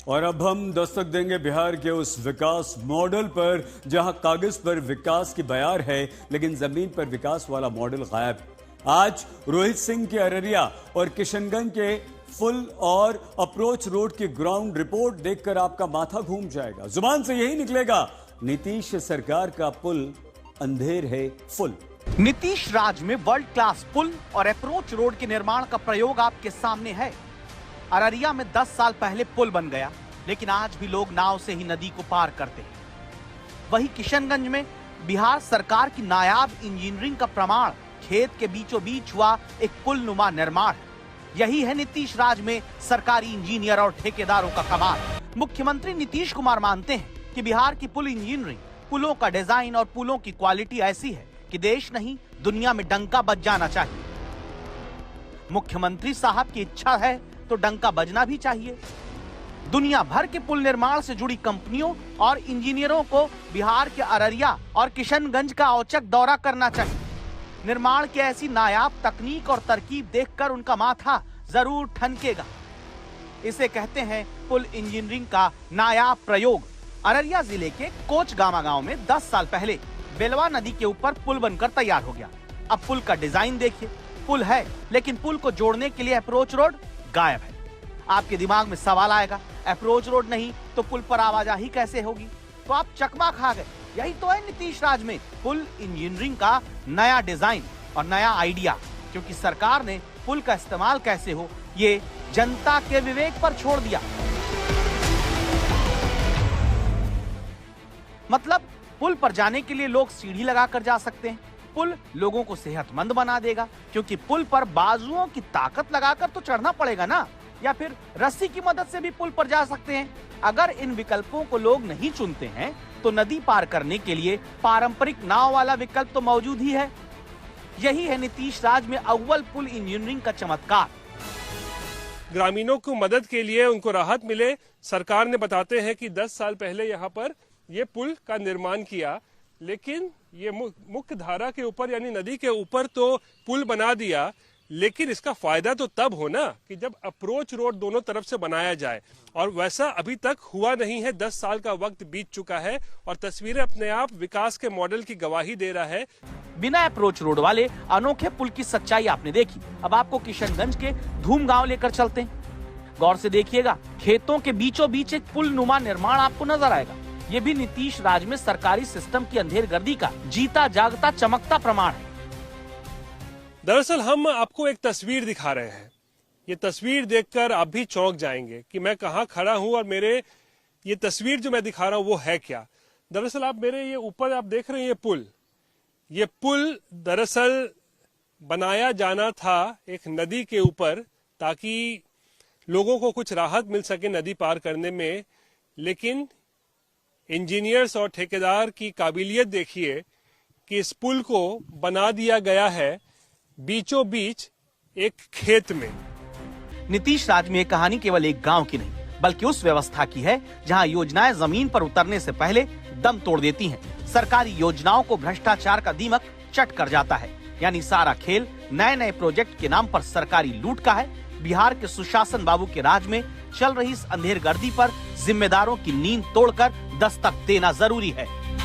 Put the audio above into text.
और अब हम दस्तक देंगे बिहार के उस विकास मॉडल पर जहां कागज पर विकास की बयार है लेकिन जमीन पर विकास वाला मॉडल गायब। आज रोहित सिंह के अररिया और किशनगंज के फुल और अप्रोच रोड की ग्राउंड रिपोर्ट देखकर आपका माथा घूम जाएगा। जुबान से यही निकलेगा, नीतीश सरकार का पुल अंधेर है फुल। नीतीश राज में वर्ल्ड क्लास पुल और अप्रोच रोड के निर्माण का प्रयोग आपके सामने है। अररिया में 10 साल पहले पुल बन गया, लेकिन आज भी लोग नाव से ही नदी को पार करते हैं। वही किशनगंज में बिहार सरकार की नायाब इंजीनियरिंग का प्रमाण खेत के बीचों बीच हुआ एक पुल नुमा निर्माण है। यही है नीतीश राज में सरकारी इंजीनियर और ठेकेदारों का कमाल। मुख्यमंत्री नीतीश कुमार मानते हैं कि बिहार की पुल इंजीनियरिंग, पुलों का डिजाइन और पुलों की क्वालिटी ऐसी है कि देश नहीं दुनिया में डंका बज जाना चाहिए। मुख्यमंत्री साहब की इच्छा है तो डंका बजना भी चाहिए। दुनिया भर के पुल निर्माण से जुड़ी कंपनियों और इंजीनियरों को बिहार के अररिया और किशनगंज का औचक दौरा करना चाहिए। निर्माण की ऐसी नायाब तकनीक और तरकीब देखकर उनका माथा जरूर ठनकेगा। इसे कहते हैं पुल इंजीनियरिंग का नायाब प्रयोग। अररिया जिले के कोचगामा गांव में 10 साल पहले बेलवा नदी के ऊपर पुल बनकर तैयार हो गया। अब पुल का डिजाइन देखिए, पुल है लेकिन पुल को जोड़ने के लिए अप्रोच रोड गायब है। आपके दिमाग में सवाल आएगा, अप्रोच रोड नहीं तो पुल पर आवाजाही कैसे होगी? तो आप चकमा खा गए। यही तो है नीतीश राज में पुल इंजीनियरिंग का नया डिजाइन और नया आइडिया। क्योंकि सरकार ने पुल का इस्तेमाल कैसे हो ये जनता के विवेक पर छोड़ दिया। मतलब पुल पर जाने के लिए लोग सीढ़ी लगाकर जा सकते हैं। पुल लोगों को सेहतमंद बना देगा, क्योंकि पुल पर बाजुओं की ताकत लगाकर तो चढ़ना पड़ेगा ना, या फिर रस्सी की मदद से भी पुल पर जा सकते हैं। अगर इन विकल्पों को लोग नहीं चुनते हैं तो नदी पार करने के लिए पारंपरिक नाव वाला विकल्प तो मौजूद ही है। यही है नीतीश राज में अव्वल पुल इंजीनियरिंग का चमत्कार। ग्रामीणों को मदद के लिए उनको राहत मिले, सरकार ने बताते हैं कि 10 साल पहले यहाँ पर ये पुल का निर्माण किया, लेकिन ये मुख्य धारा के ऊपर यानी नदी के ऊपर तो पुल बना दिया, लेकिन इसका फायदा तो तब हो ना कि जब अप्रोच रोड दोनों तरफ से बनाया जाए, और वैसा अभी तक हुआ नहीं है। 10 साल का वक्त बीत चुका है और तस्वीरें अपने आप विकास के मॉडल की गवाही दे रहा है। बिना अप्रोच रोड वाले अनोखे पुल की सच्चाई आपने देखी। अब आपको किशनगंज के धूम गांव लेकर चलते हैं। गौर से देखिएगा, खेतों के बीचों बीच एक पुल नुमा निर्माण आपको नजर आएगा। ये भी नीतीश राज में सरकारी सिस्टम की अंधेरगर्दी का जीता जागता चमकता प्रमाण है। दरअसल हम आपको एक तस्वीर दिखा रहे हैं। ये तस्वीर देखकर आप भी चौंक जाएंगे कि मैं कहाँ खड़ा हूँ और मेरे ये तस्वीर जो मैं दिखा रहा हूँ वो है क्या। दरअसल आप मेरे ये ऊपर आप देख रहे हैं ये पुल दरअसल बनाया जाना था एक नदी के ऊपर, ताकि लोगों को कुछ राहत मिल सके नदी पार करने में। लेकिन इंजीनियर्स और ठेकेदार की काबिलियत देखिए कि इस पुल को बना दिया गया है बीचों बीच एक खेत में। नीतीश राज में ये कहानी केवल एक गांव की नहीं, बल्कि उस व्यवस्था की है जहां योजनाएं जमीन पर उतरने से पहले दम तोड़ देती हैं। सरकारी योजनाओं को भ्रष्टाचार का दीमक चट कर जाता है। यानी सारा खेल नए नए प्रोजेक्ट के नाम पर सरकारी लूट का है। बिहार के सुशासन बाबू के राज में चल रही इस अंधेरगर्दी पर जिम्मेदारों की नींद तोड़कर दस्तक देना जरूरी है।